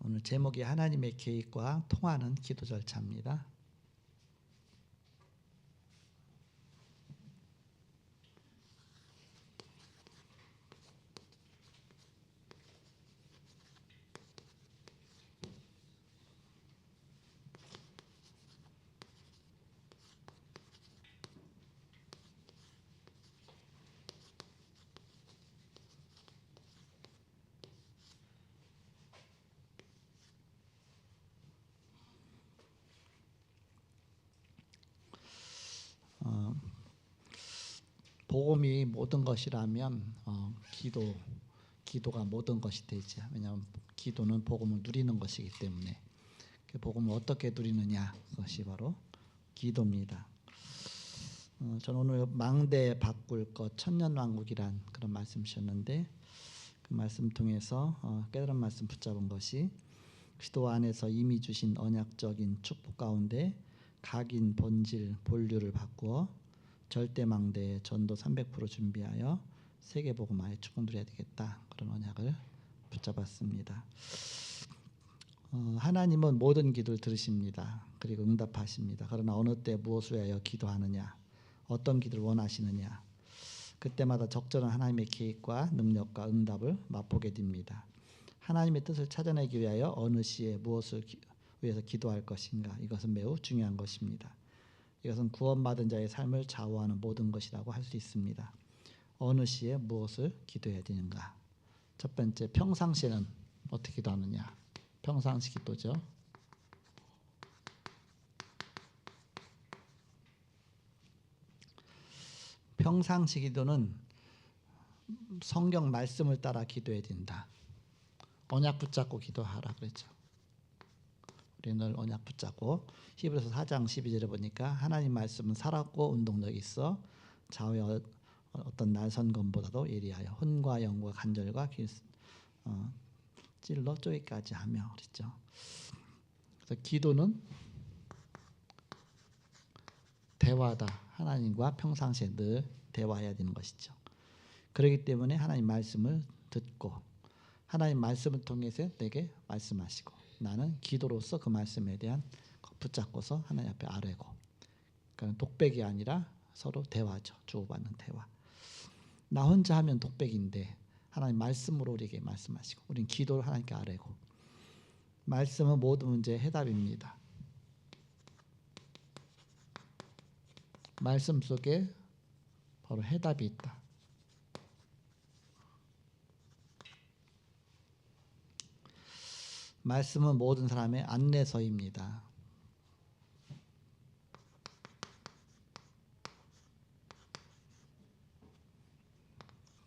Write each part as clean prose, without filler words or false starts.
오늘 제목이 하나님의 계획과 통하는 기도 절차입니다. 복음이 모든 것이라면 기도가 모든 것이 되지. 왜냐하면 기도는 복음을 누리는 것이기 때문에 그 복음을 어떻게 누리느냐 그것이 바로 기도입니다. 저는 오늘 망대 바꿀 것 천년왕국이란 그런 말씀 주셨는데 그 말씀 통해서 깨달은 말씀 붙잡은 것이 기도 안에서 이미 주신 언약적인 축복 가운데 각인 본질 본류를 바꾸어 절대망대에 전도 300% 준비하여 세계복음화에 축복 누려야 되겠다. 그런 언약을 붙잡았습니다. 하나님은 모든 기도를 들으십니다. 그리고 응답하십니다. 그러나 어느 때 무엇을 위하여 기도하느냐, 어떤 기도를 원하시느냐, 그때마다 적절한 하나님의 계획과 능력과 응답을 맛보게 됩니다. 하나님의 뜻을 찾아내기 위하여 어느 시에 무엇을 위해서 기도할 것인가, 이것은 매우 중요한 것입니다. 이것은 구원받은 자의 삶을 좌우하는 모든 것이라고 할 수 있습니다. 어느 시에 무엇을 기도해야 되는가. 첫 번째, 평상시에는 어떻게 기도하느냐. 평상시 기도죠. 평상시 기도는 성경 말씀을 따라 기도해야 된다. 언약 붙잡고 기도하라 그랬죠. 우리는 언약 붙잡고 히브리서 4장 12절에 보니까 하나님 말씀은 살았고 운동력이 있어 좌우의 어떤 날선검보다도 예리하여 혼과 영과 간절과 찔러 쪼개까지 하며 그랬죠. 그래서 기도는 대화다. 하나님과 평상시에 늘 대화해야 되는 것이죠. 그렇기 때문에 하나님 말씀을 듣고 하나님 말씀을 통해서 내게 말씀하시고 나는 기도로서 그 말씀에 대한 붙잡고서 하나님 앞에 아뢰고, 그러니까 독백이 아니라 서로 대화죠. 주고받는 대화. 나 혼자 하면 독백인데 하나님 말씀으로 우리에게 말씀하시고 우리는 기도를 하나님께 아뢰고, 말씀은 모든 문제의 해답입니다. 말씀 속에 바로 해답이 있다. 말씀은 모든 사람의 안내서입니다.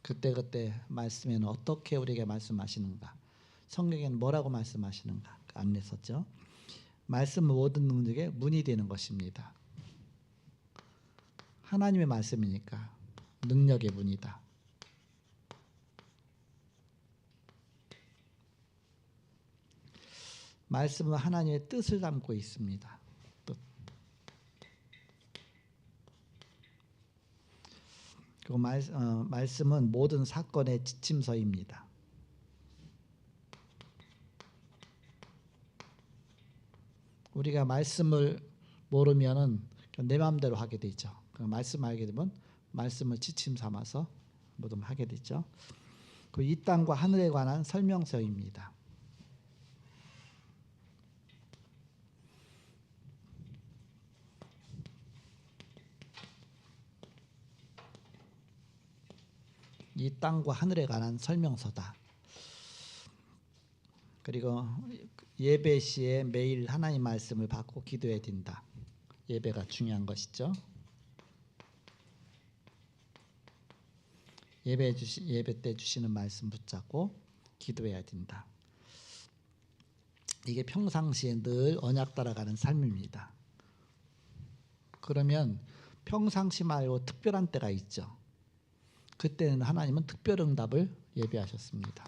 그때그때 말씀에는 어떻게 우리에게 말씀하시는가, 성경에는 뭐라고 말씀하시는가, 그 안내서죠. 말씀은 모든 능력의 문이 되는 것입니다. 하나님의 말씀이니까 능력의 문이다. 말씀은 하나님의 뜻을 담고 있습니다. 뜻. 그리고 말씀은 모든 사건의 지침서입니다. 우리가 말씀을 모르면은 내 마음대로 하게 되죠. 말씀 알게 되면 말씀을 지침 삼아서 모든 하게 되죠. 이 땅과 하늘에 관한 설명서입니다. 이 땅과 하늘에 관한 설명서다. 그리고 예배 시에 매일 하나님 말씀을 받고 기도해야 된다. 예배가 중요한 것이죠. 예배 때 주시는 말씀 붙잡고 기도해야 된다. 이게 평상시에 늘 언약 따라가는 삶입니다. 그러면 평상시 말고 특별한 때가 있죠. 그때는 하나님은 특별 응답을 예비하셨습니다.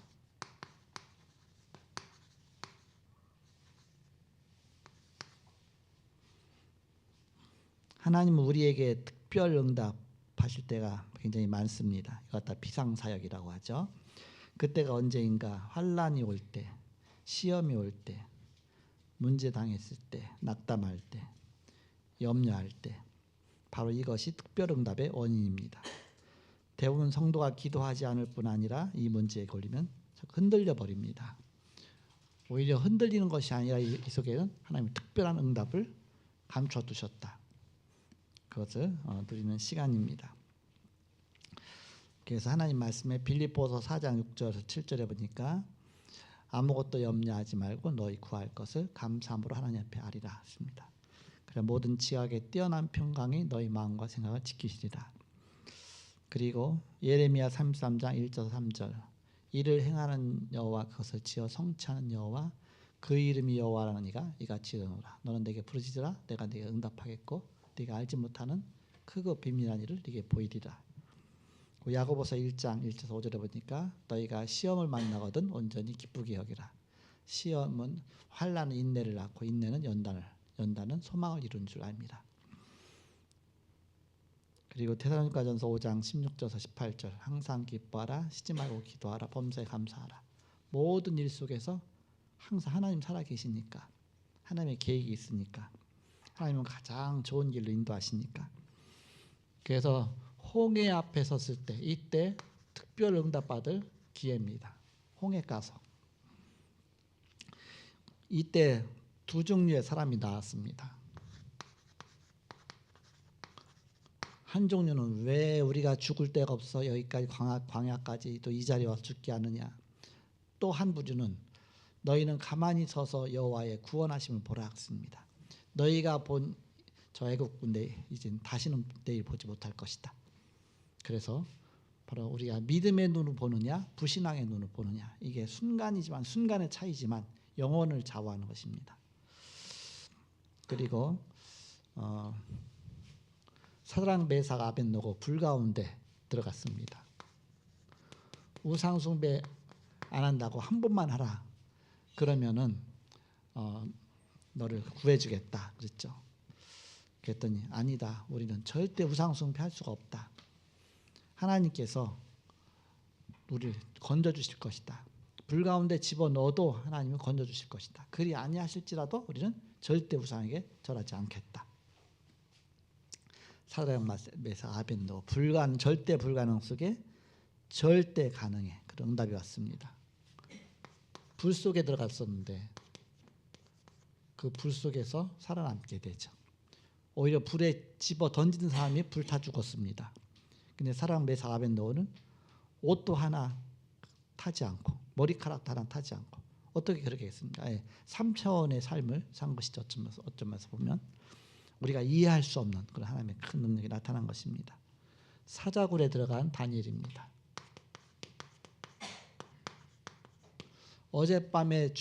하나님은 우리에게 특별 응답하실 때가 굉장히 많습니다. 이것 다 비상사역이라고 하죠. 그때가 언제인가? 환란이 올 때, 시험이 올 때, 문제 당했을 때, 낙담할 때, 염려할 때, 바로 이것이 특별응답의 원인입니다. 대부분 성도가 기도하지 않을 뿐 아니라 이 문제에 걸리면 흔들려 버립니다. 오히려 흔들리는 것이 아니라 이 속에는 하나님의 특별한 응답을 감춰두셨다. 그것을 누리는 시간입니다. 그래서 하나님 말씀에 빌립보서 4장 6절 7절에 보니까 아무것도 염려하지 말고 너희 구할 것을 감사함으로 하나님 앞에 아리라 했습니다. 그래 모든 지각에 뛰어난 평강이 너희 마음과 생각을 지키시리라. 그리고 예레미야 33장 1절 3절 이를 행하는 여호와 그것을 지어 성취하는 여호와 그 이름이 여호와라는 이가 이같이 이르노라. 너는 내게 부르짖으라 내가 네게 응답하겠고 네가 알지 못하는 크고 비밀한 일을 네게 보이리라. 야고보서 1장 1절 5절에 보니까 너희가 시험을 만나거든 온전히 기쁘게 여기라. 시험은 환난은 인내를 낳고 인내는 연단은 소망을 이룬 줄 압니다. 그리고 데살로니가전서 5장 16절에서 18절 항상 기뻐하라 쉬지 말고 기도하라 범사에 감사하라. 모든 일 속에서 항상 하나님 살아계시니까 하나님의 계획이 있으니까 하나님은 가장 좋은 길로 인도하시니까. 그래서 홍해 앞에 섰을 때 이때 특별 응답받을 기회입니다. 홍해 가서 이때 두 종류의 사람이 나왔습니다. 한 종류는 왜 우리가 죽을 데가 없어 여기까지 광야까지 또 이 자리에 와서 죽게 하느냐. 또 한 부류는 너희는 가만히 서서 여호와의 구원하심을 보라 했습니다. 너희가 본 저 애국군대 이제 다시는 내일 보지 못할 것이다. 그래서 바로 우리가 믿음의 눈으로 보느냐 불신앙의 눈으로 보느냐 이게 순간이지만 순간의 차이지만 영혼을 좌우하는 것입니다. 그리고 사드락 메삭 아벳노고 불 가운데 들어갔습니다. 우상 숭배 안 한다고 한 번만 하라. 그러면은 너를 구해주겠다 그랬죠. 그랬더니 아니다. 우리는 절대 우상 숭배할 수가 없다. 하나님께서 우리를 건져주실 것이다. 불 가운데 집어넣어도 하나님은 건져주실 것이다. 그리 아니하실지라도 우리는 절대 우상에게 절하지 않겠다. 사드락 메삭 아벳노고 절대 불가능 속에 절대 가능해. 그런 응답이 왔습니다. 불 속에 들어갔었는데 그 불 속에서 살아남게 되죠. 오히려 불에 집어 던지는 사람이 불타 죽었습니다. 근데 사드락 메삭 아벳노고는 옷도 하나 타지 않고 머리카락도 하나 타지 않고 어떻게 그렇게 했습니까? 3차원의 삶을 산 것이죠. 어쩌면서 보면 우리가 이해할 수 없는 그런 하나님의 큰 능력이 나타난 것입니다. 사자굴에 들어간 다니엘입니다. 어젯밤에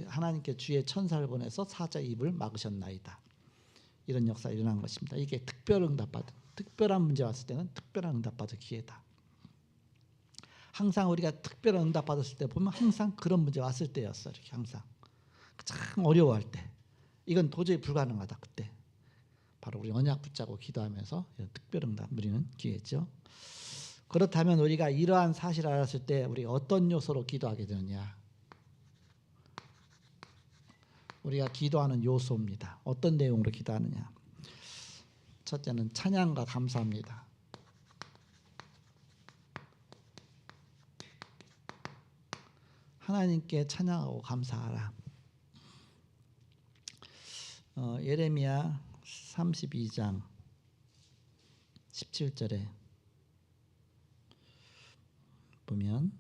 하나님께 주의 천사를 보내서 사자 입을 막으셨나이다. 이런 역사가 일어난 것입니다. 이게 특별한 문제 왔을 때는 특별한 응답받을 기회다. 항상 우리가 특별한 응답받았을 때 보면 항상 그런 문제 왔을 때였어. 이렇게 항상 참 어려워할 때 이건 도저히 불가능하다. 그때 바로 우리 언약 붙잡고 기도하면서 이런 특별 응답 누리는 기회죠. 그렇다면 우리가 이러한 사실을 알았을 때 우리가 어떤 요소로 기도하게 되느냐. 우리가 기도하는 요소입니다. 어떤 내용으로 기도하느냐. 첫째는 찬양과 감사입니다. 하나님께 찬양하고 감사하라. 예레미야 32장 17절에 보면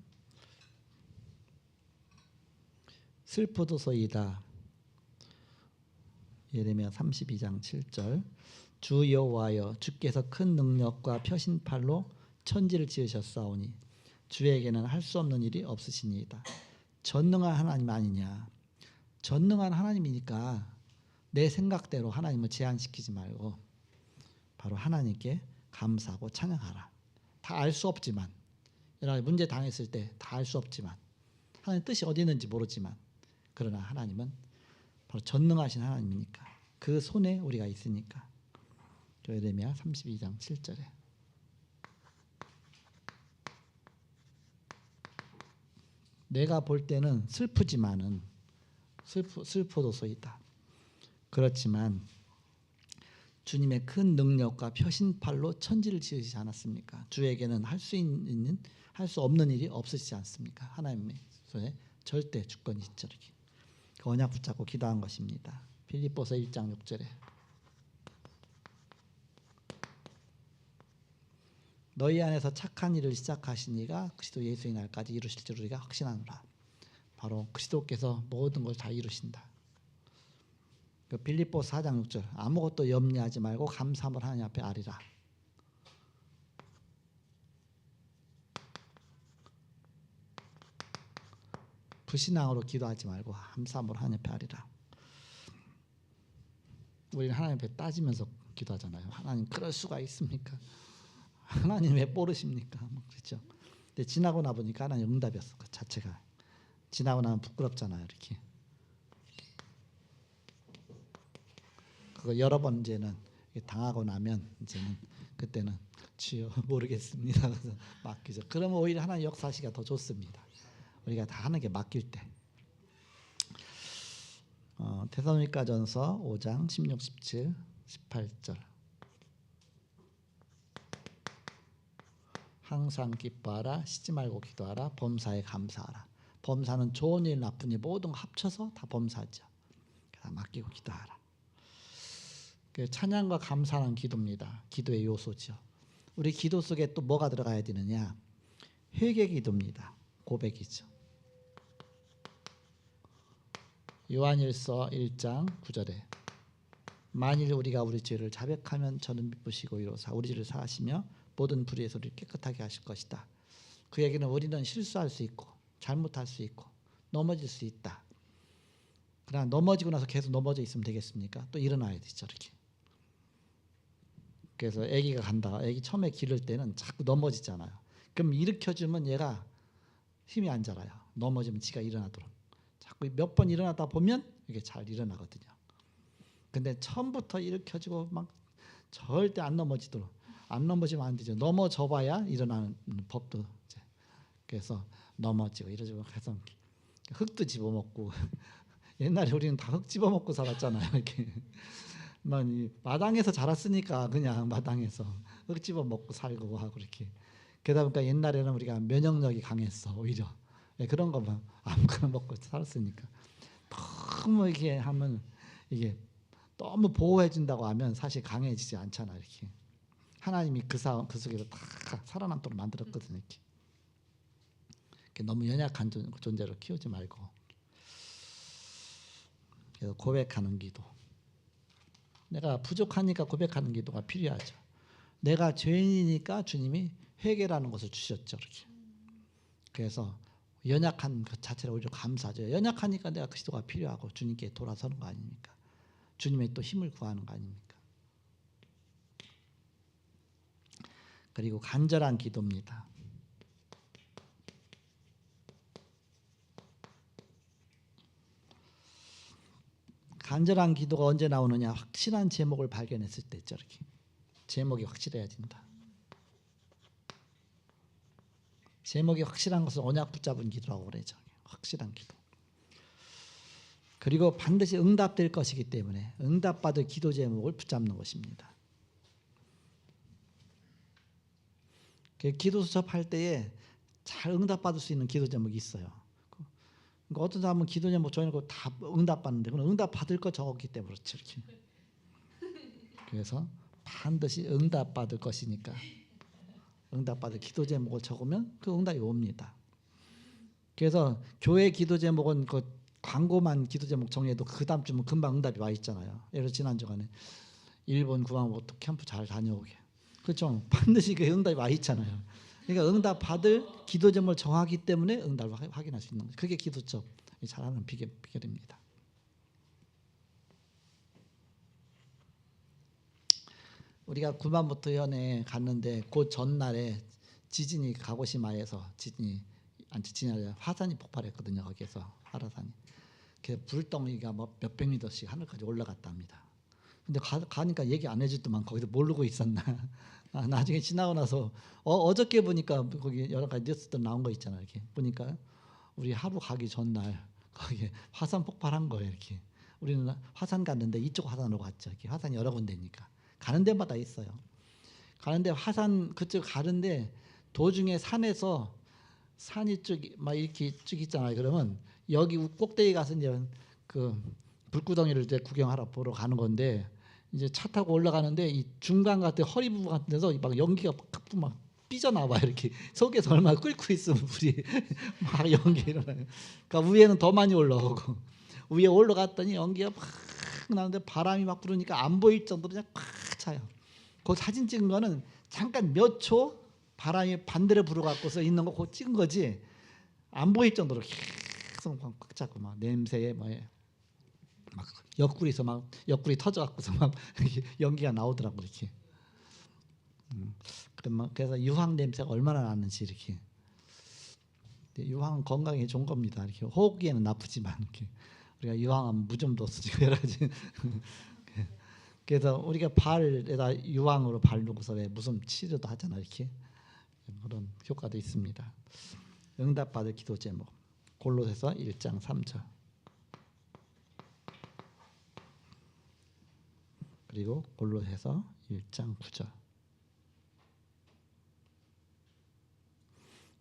슬프도소이다. 예레미야 32장 7절 주 여호와여 주께서 큰 능력과 표신팔로 천지를 지으셨사오니 주에게는 할 수 없는 일이 없으시니이다. 전능한 하나님 아니냐. 전능한 하나님이니까 내 생각대로 하나님을 제한시키지 말고 바로 하나님께 감사하고 찬양하라. 다 알 수 없지만 여러 가지 문제 당했을 때 다 알 수 없지만 하나님 뜻이 어디 있는지 모르지만 그러나 하나님은 바로 전능하신 하나님이니까 그 손에 우리가 있으니까. 예레미야 32장 7절에 내가 볼 때는 슬프지만은 슬퍼도소이다. 그렇지만 주님의 큰 능력과 표신팔로 천지를 지으시지 않았습니까? 주에게는 할 수 없는 일이 없으시지 않습니까? 하나님의 손에 절대 주권이 있죠. 그 언약 붙잡고 기도한 것입니다. 빌립보서 1장 6절에 너희 안에서 착한 일을 시작하신 이가 그리스도 예수의 날까지 이루실 줄 우리가 확신하노라. 바로 그리스도께서 모든 걸 다 이루신다. 그 빌립보서 4장 6절 아무것도 염려하지 말고 감사함을 하나님 앞에 아리라. 불신앙으로 기도하지 말고 감사함으로 하나님 앞에 아리라. 우리는 하나님 앞에 따지면서 기도하잖아요. 하나님 그럴 수가 있습니까? 하나님 왜 모르십니까? 그렇죠. 근데 지나고 나 보니까 하나님 응답이었어. 그 자체가 지나고 나면 부끄럽잖아요. 이렇게 그거 여러 번 이제는 당하고 나면 이제는 그때는 주여 모르겠습니다. 그래서 맡기죠. 그러면 오히려 하나님 역사하시기가 더 좋습니다. 우리가 다 하는 게 맡길 때. 데살로니가전서 5장 16, 17, 18절. 항상 기뻐하라, 쉬지 말고 기도하라, 범사에 감사하라. 범사는 좋은 일, 나쁜 일 모든 거 합쳐서 다 범사죠. 다 맡기고 기도하라. 찬양과 감사하는 기도입니다. 기도의 요소죠. 우리 기도 속에 또 뭐가 들어가야 되느냐? 회개 기도입니다. 고백이죠. 요한일서 1장 9절에 만일 우리가 우리 죄를 자백하면 저는 미쁘시고 이로사 우리 죄를 사하시며 모든 불의에서 우리를 깨끗하게 하실 것이다. 그 얘기는 우리는 실수할 수 있고 잘못할 수 있고 넘어질 수 있다. 그러나 넘어지고 나서 계속 넘어져 있으면 되겠습니까? 또 일어나야 되죠. 이렇게. 그래서 아기가 간다. 아기 처음에 기를 때는 자꾸 넘어지잖아요. 그럼 일으켜주면 얘가 힘이 안 자라요. 넘어지면 지가 일어나도록. 자꾸 몇 번 일어나다 보면 이게 잘 일어나거든요. 근데 처음부터 일으켜주고 막 절대 안 넘어지도록. 안 넘어지면 안 되죠. 넘어져 봐야 일어나는 법도 이제. 그래서 넘어지고 이러지고 해서 흙도 집어먹고 옛날에 우리는 다 흙 집어먹고 살았잖아요. 이렇게 마당에서 자랐으니까 그냥 마당에서 흙 집어먹고 살고 하고 이렇게. 그러다 보니까 옛날에는 우리가 면역력이 강했어. 오히려 그런 거만 아무거나 먹고 살았으니까. 너무 이게 하면 이게 너무 보호해 준다고 하면 사실 강해지지 않잖아. 이렇게 하나님이 그 속에서 다 살아남도록 만들었거든요. 이렇게 너무 연약한 존재로 키우지 말고. 그래서 고백하는 기도. 내가 부족하니까 고백하는 기도가 필요하죠. 내가 죄인이니까 주님이 회개라는 것을 주셨죠. 이렇게. 그래서 연약한 그 자체를 오히려 감사하죠. 연약하니까 내가 그 기도가 필요하고 주님께 돌아서는 거 아닙니까? 주님의 또 힘을 구하는 거 아닙니까? 그리고 간절한 기도입니다. 간절한 기도가 언제 나오느냐? 확실한 제목을 발견했을 때 있죠. 이렇게. 제목이 확실해야 된다. 제목이 확실한 것을 언약 붙잡은 기도라고 그러죠. 확실한 기도. 그리고 반드시 응답될 것이기 때문에 응답받을 기도 제목을 붙잡는 것입니다. 기도 수첩할 때에 잘 응답받을 수 있는 기도 제목이 있어요. 그러니까 어떤 사람은 기도 제목 정해놓고 다 응답받는데 그건 응답받을 거 적었기 때문에 그렇죠. 이렇게. 그래서 반드시 응답받을 것이니까 응답받을 기도 제목을 적으면 그 응답이 옵니다. 그래서 교회 기도 제목은 그 광고만 기도 제목 정해도 그 다음 주면 금방 응답이 와 있잖아요. 예를 들어 지난주간에 일본 구마모토 캠프 잘 다녀오게. 그렇죠. 반드시 그 응답이 와 있잖아요. 그러니까 응답받을 기도 제목을 정하기 때문에 응답을 확인할 수 있는 거죠. 그게 기도첩 잘하는 비결입니다. 우리가 구마모토 현에 갔는데 그 전날에 지진이 가고시마에서 지진이 아니라 화산이 폭발했거든요. 거기에서 화산이. 그 불덩이가 뭐 몇백 미터씩 하늘까지 올라갔답니다. 근데 가니까 얘기 안 해주더만 거기서 모르고 있었나. 나중에 지나고 나서 어저께 보니까 거기 여러 가지 뉴스들 나온 거 있잖아요. 이렇게 보니까 우리 하루 가기 전날 거기에 화산 폭발한 거예요. 이렇게 우리는 화산 갔는데 이쪽 화산으로 갔죠. 이렇게 화산이 여러 군데니까 가는 데마다 있어요. 가는데 화산 그쪽 가는데 도중에 산에서 산이 막 이렇게 쭉 있잖아요. 그러면 여기 꼭대기 가서 이제 그 불구덩이를 이제 구경하러 보러 가는 건데 이제 차 타고 올라가는데 이 중간 같은 허리 부분 같은 데서 막 연기가 막 삐져나와 이렇게 속에서 얼마나 끓고 있으면 불이 막 연기 일어나요. 그러니까 위에는 더 많이 올라오고 위에 올라갔더니 연기가 막 나는데 바람이 막 불으니까 안 보일 정도로 그냥 꽉 차요. 그 사진 찍은 거는 잠깐 몇 초 바람이 반대로 불어갖고서 있는 거 그거 찍은 거지 안 보일 정도로 계속 꽉 차고 막 냄새에 막 옆구리에서 막 옆구리 터져갖고서 막 연기가 나오더라고 이렇게. 그래서 유황 냄새가 얼마나 나는지 이렇게. 유황은 건강에 좋은 겁니다. 이렇게 호흡기에는 나쁘지만 이렇게 우리가 유황은 무좀도 쓰고 여러 가지. 그래서 우리가 발에다 유황으로 바르고서 왜 무슨 치료도 하잖아 이렇게 그런 효과도 있습니다. 응답받을 기도 제목 골로새서 1장 3절 그리고 골로새서 1장 9절.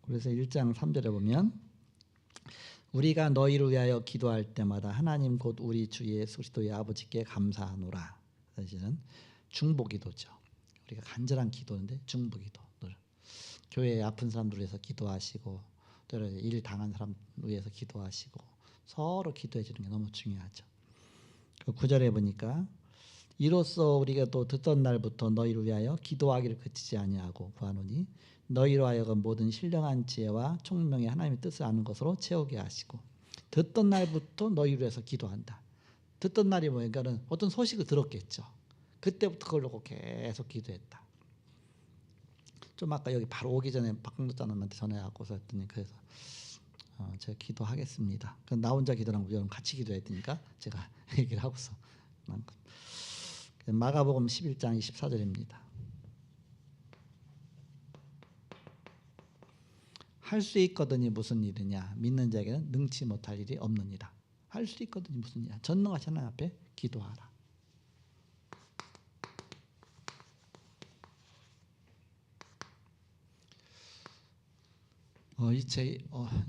그래서 1장 3절에 보면 우리가 너희를 위하여 기도할 때마다 하나님 곧 우리 주 예수 그리스도의 아버지께 감사하노라. 사실은 중보기도죠. 우리가 간절한 기도인데 중보기도. 교회에 아픈 사람들 위해서 기도하시고 또 일 당한 사람 위해서 기도하시고 서로 기도해 주는 게 너무 중요하죠. 그 9절에 보니까 이로써 우리가 또 듣던 날부터 너희를 위하여 기도하기를 그치지 아니하고 구하노니 너희로 하여금 모든 신령한 지혜와 총명의 하나님의 뜻을 아는 것으로 채우게 하시고. 듣던 날부터 너희를 위해서 기도한다. 듣던 날이 뭐냐면은 어떤 소식을 들었겠죠. 그때부터 그걸 놓고 계속 기도했다. 좀 아까 여기 바로 오기 전에 박근도자님한테 전화하고서 했더니 그래서 제가 기도하겠습니다. 나 혼자 기도랑 여러분 같이 기도해야 되니까 제가 얘기를 하고서 마가복음 11장 24절입니다. 할 수 있거든이 무슨 일이냐 믿는 자에게는 능치 못할 일이 없느니라. 할 수 있거든이 무슨 일이냐 전능하신 하나님 앞에 기도하라. 이제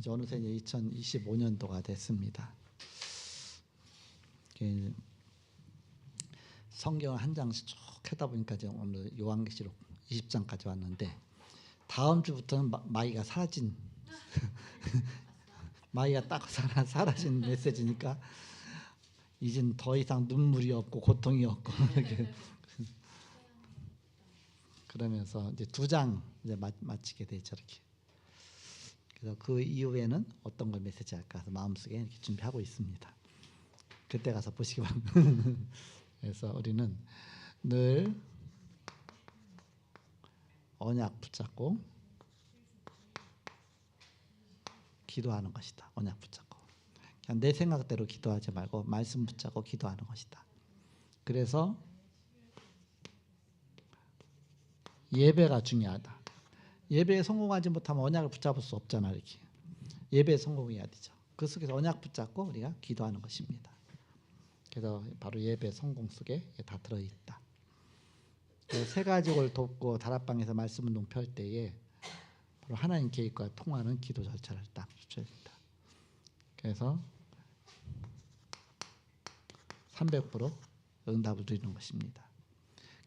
어느새 2025년도가 됐습니다. 성경을 한 장씩 쭉 하다 보니까 지금 오늘 요한계시록 20장까지 왔는데 다음 주부터는 마귀가 사라진 마귀가 딱 사라진 메시지니까 이젠 더 이상 눈물이 없고 고통이 없고 그러면서 이제 2장 이제 마치게 되죠 이렇게. 그래서 그 이후에는 어떤 걸 메시지 할까 해서 마음속에 이렇게 준비하고 있습니다. 그때 가서 보시기 바랍니다. 그래서 우리는 늘 언약 붙잡고 기도하는 것이다. 언약 붙잡고 그냥 내 생각대로 기도하지 말고 말씀 붙잡고 기도하는 것이다. 그래서 예배가 중요하다. 예배에 성공하지 못하면 언약을 붙잡을 수 없잖아 이렇게. 예배에 성공해야 되죠. 그 속에서 언약 붙잡고 우리가 기도하는 것입니다. 그래서 바로 예배 성공 속에 다 들어있다. 세 가족을 돕고 다락방에서 말씀 운동 펼 때에 바로 하나님 계획과 통하는 기도 절차를 딱 붙여야 된다. 그래서 300% 응답을 드리는 것입니다.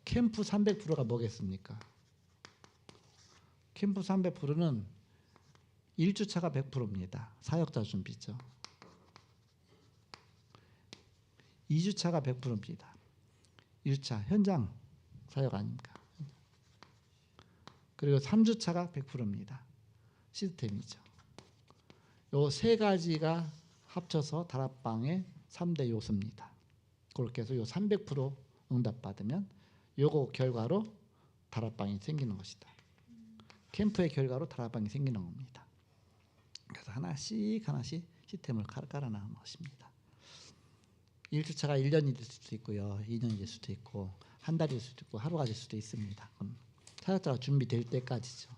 캠프 300%가 뭐겠습니까? 캠프 300%는 1주차가 100%입니다. 사역자 준비죠. 2주차가 100%입니다. 1차 현장 사역 아닙니까? 그리고 3주차가 100%입니다. 시스템이죠. 요 세 가지가 합쳐서 다락방의 3대 요소입니다. 그렇게 해서 요 300% 응답받으면 요거 결과로 다락방이 생기는 것이다. 캠프의 결과로 다락방이 생기는 겁니다. 그래서 하나씩 시스템을 깔아나가는 것입니다. 1주차가 1년이 될 수도 있고요. 2년이 될 수도 있고 한 달일 수도 있고 하루가 될 수도 있습니다. 사역자가 준비될 때까지죠.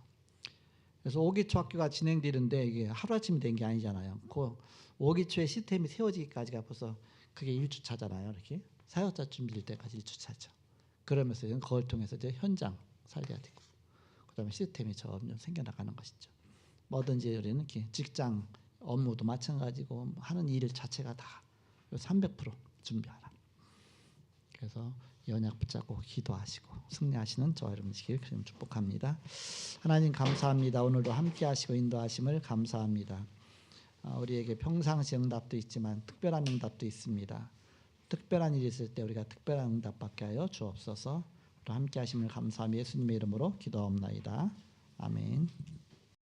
그래서 5기초 학교가 진행되는데 이게 하루아침에 된 게 아니잖아요. 그 5기초의 시스템이 세워지기까지가 벌써 그게 1주차잖아요. 이렇게 사역자 준비될 때까지 1주차죠. 그러면서 그걸 통해서 이제 현장 살려야 되고, 그다음에 시스템이 점점 생겨나가는 것이죠. 뭐든지 우리는 이렇게 직장 업무도 마찬가지고 하는 일 자체가 다 300% 준비하라. 그래서 연약 붙잡고 기도하시고 승리하시는 저와 여러분 되시길 축복합니다. 하나님 감사합니다. 오늘도 함께하시고 인도하심을 감사합니다. 우리에게 평상시 응답도 있지만 특별한 응답도 있습니다. 특별한 일이 있을 때 우리가 특별한 응답받게 하여 주옵소서. 또 함께하심을 감사하며 예수님의 이름으로 기도하옵나이다. 아멘.